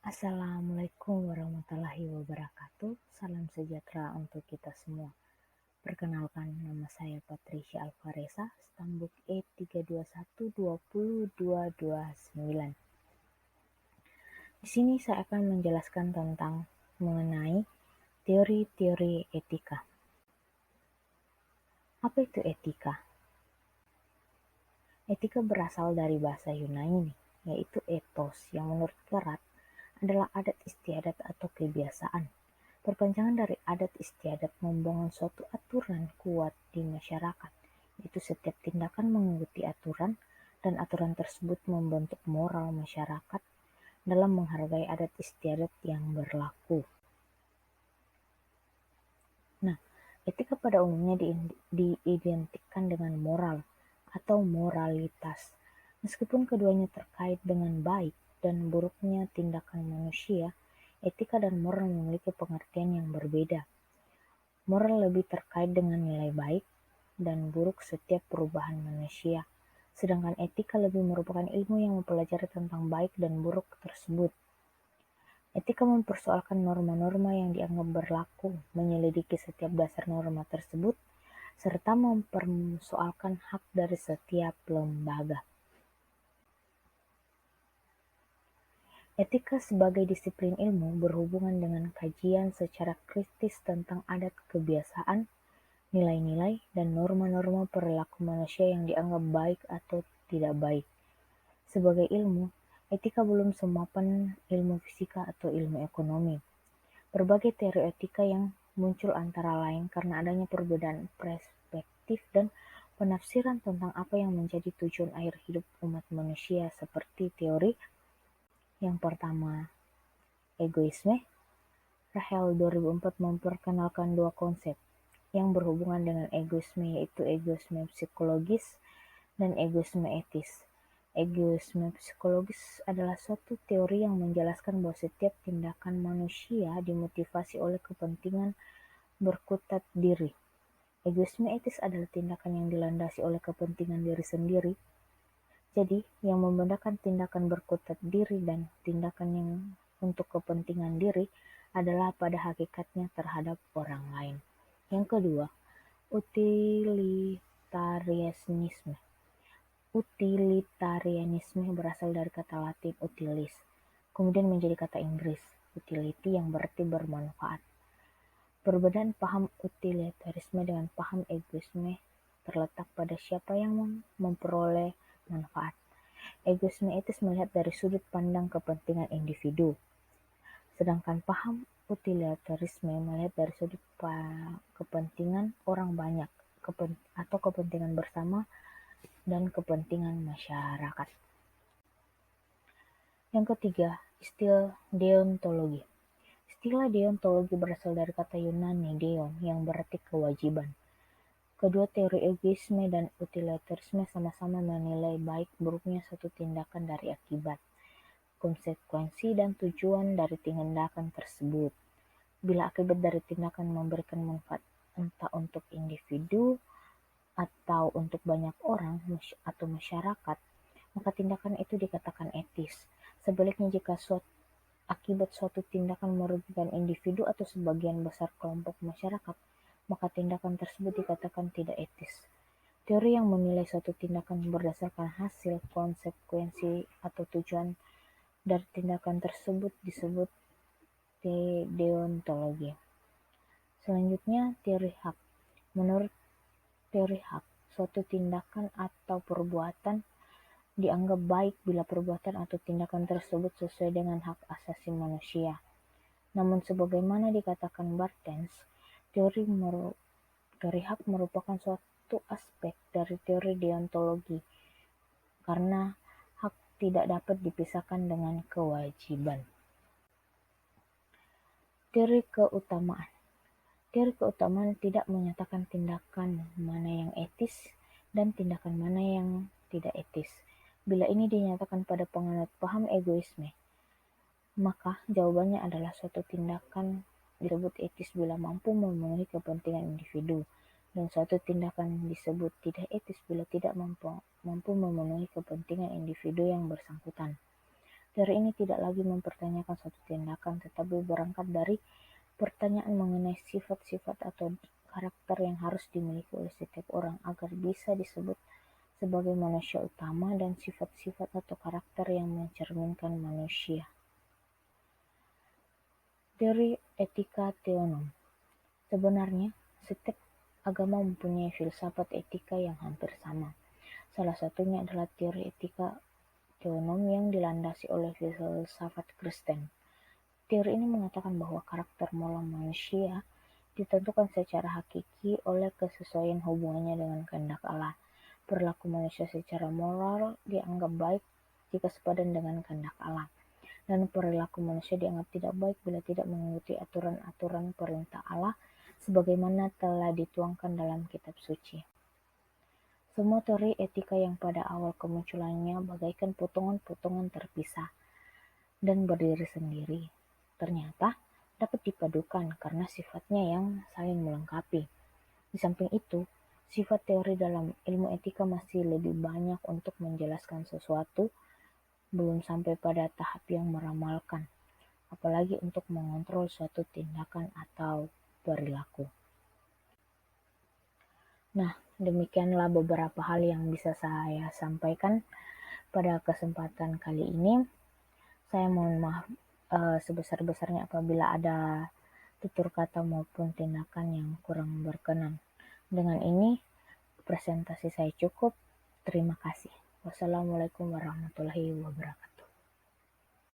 Assalamualaikum warahmatullahi wabarakatuh. Salam sejahtera untuk kita semua. Perkenalkan, nama saya Patricia Alvareza, stambuk E321202229. Di sini saya akan menjelaskan tentang mengenai teori-teori etika. Apa itu etika? Etika berasal dari bahasa Yunani, yaitu ethos, yang menurut Kerat adalah adat istiadat atau kebiasaan. Perpanjangan dari adat istiadat membangun suatu aturan kuat di masyarakat, yaitu setiap tindakan mengikuti aturan, dan aturan tersebut membentuk moral masyarakat dalam menghargai adat istiadat yang berlaku. Nah, etika pada umumnya diidentikan dengan moral atau moralitas. Meskipun keduanya terkait dengan baik dan buruknya tindakan manusia, etika dan moral memiliki pengertian yang berbeda. Moral lebih terkait dengan nilai baik dan buruk setiap perubahan manusia, sedangkan etika lebih merupakan ilmu yang mempelajari tentang baik dan buruk tersebut. Etika mempersoalkan norma-norma yang dianggap berlaku, menyelidiki setiap dasar norma tersebut, serta mempersoalkan hak dari setiap lembaga. Etika sebagai disiplin ilmu berhubungan dengan kajian secara kritis tentang adat kebiasaan, nilai-nilai, dan norma-norma perilaku manusia yang dianggap baik atau tidak baik. Sebagai ilmu, etika belum semapan ilmu fisika atau ilmu ekonomi. Berbagai teori etika yang muncul antara lain karena adanya perbedaan perspektif dan penafsiran tentang apa yang menjadi tujuan akhir hidup umat manusia, seperti teori yang pertama, egoisme. Rahel 2004 memperkenalkan dua konsep yang berhubungan dengan egoisme, yaitu egoisme psikologis dan egoisme etis. Egoisme psikologis adalah suatu teori yang menjelaskan bahwa setiap tindakan manusia dimotivasi oleh kepentingan berkutat diri. Egoisme etis adalah tindakan yang dilandasi oleh kepentingan diri sendiri. Jadi, yang membedakan tindakan berkutat diri dan tindakan yang untuk kepentingan diri adalah pada hakikatnya terhadap orang lain. Yang kedua, utilitarianisme. Utilitarianisme berasal dari kata Latin utilis, kemudian menjadi kata Inggris utility yang berarti bermanfaat. Perbedaan paham utilitarisme dengan paham egoisme terletak pada siapa yang memperoleh manfaat. Egoisme etis melihat dari sudut pandang kepentingan individu, sedangkan paham utilitarisme melihat dari sudut kepentingan orang banyak atau kepentingan bersama dan kepentingan masyarakat. Yang ketiga, istilah deontologi. Istilah deontologi berasal dari kata Yunani deon yang berarti kewajiban. Kedua teori egoisme dan utilitarisme sama-sama menilai baik buruknya suatu tindakan dari akibat, konsekuensi, dan tujuan dari tindakan tersebut. Bila akibat dari tindakan memberikan manfaat entah untuk individu atau untuk banyak orang atau masyarakat, maka tindakan itu dikatakan etis. Sebaliknya, jika akibat suatu tindakan merugikan individu atau sebagian besar kelompok masyarakat, maka tindakan tersebut dikatakan tidak etis. Teori yang menilai suatu tindakan berdasarkan hasil, konsekuensi, atau tujuan dari tindakan tersebut disebut deontologi. Selanjutnya, teori hak. Menurut teori hak, suatu tindakan atau perbuatan dianggap baik bila perbuatan atau tindakan tersebut sesuai dengan hak asasi manusia. Namun sebagaimana dikatakan Barthes, teori hak merupakan suatu aspek dari teori deontologi karena hak tidak dapat dipisahkan dengan kewajiban. Teori keutamaan. Teori keutamaan tidak menyatakan tindakan mana yang etis dan tindakan mana yang tidak etis. Bila ini dinyatakan pada penganut paham egoisme, maka jawabannya adalah suatu tindakan disebut etis bila mampu memenuhi kepentingan individu, dan suatu tindakan disebut tidak etis bila tidak mampu memenuhi kepentingan individu yang bersangkutan. Teori ini tidak lagi mempertanyakan suatu tindakan, tetapi berangkat dari pertanyaan mengenai sifat-sifat atau karakter yang harus dimiliki oleh setiap orang agar bisa disebut sebagai manusia utama dan sifat-sifat atau karakter yang mencerminkan manusia. Teori etika teonom. Sebenarnya, setiap agama mempunyai filsafat etika yang hampir sama. Salah satunya adalah teori etika teonom yang dilandasi oleh filsafat Kristen. Teori ini mengatakan bahwa karakter moral manusia ditentukan secara hakiki oleh kesesuaian hubungannya dengan kehendak Allah. Perilaku manusia secara moral dianggap baik jika sepadan dengan kehendak Allah, dan perilaku manusia dianggap tidak baik bila tidak mengikuti aturan-aturan perintah Allah sebagaimana telah dituangkan dalam kitab suci. Semua teori etika yang pada awal kemunculannya bagaikan potongan-potongan terpisah dan berdiri sendiri, ternyata dapat dipadukan karena sifatnya yang saling melengkapi. Di samping itu, sifat teori dalam ilmu etika masih lebih banyak untuk menjelaskan sesuatu, belum sampai pada tahap yang meramalkan, apalagi untuk mengontrol suatu tindakan atau perilaku. Nah, demikianlah beberapa hal yang bisa saya sampaikan pada kesempatan kali ini. Saya mohon maaf sebesar-besarnya apabila ada tutur kata maupun tindakan yang kurang berkenan. Dengan ini, presentasi saya cukup. Terima kasih. Wassalamualaikum warahmatullahi wabarakatuh.